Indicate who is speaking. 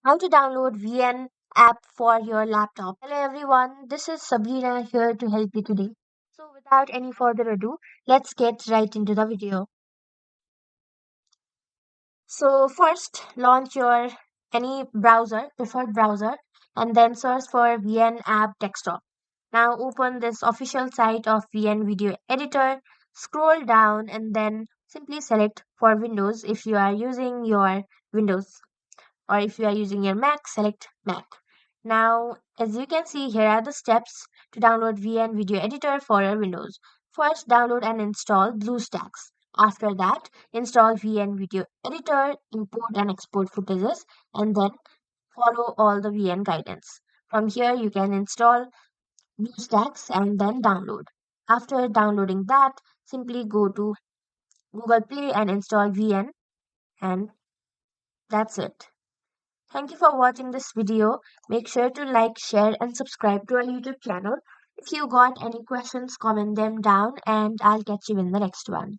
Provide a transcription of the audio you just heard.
Speaker 1: How to download VN app for your laptop. Hello everyone, this is Sabrina here to help you today. So without any further ado, let's get right into the video. So first launch your any browser, preferred browser, and then search for VN app desktop. Now open this official site of VN video editor, scroll down and then simply select for Windows if you are using your Windows, or if you are using your Mac, select Mac. Now, as you can see, here are the steps to download VN Video Editor for your Windows. First, download and install BlueStacks. After that, install VN Video Editor, import and export footages, and then follow all the VN guidance. From here, you can install BlueStacks and then download. After downloading that, simply go to Google Play and install VN, and that's it. Thank you for watching this video. Make sure to like, share and subscribe to our YouTube channel. If you got any questions, comment them down and I'll catch you in the next one.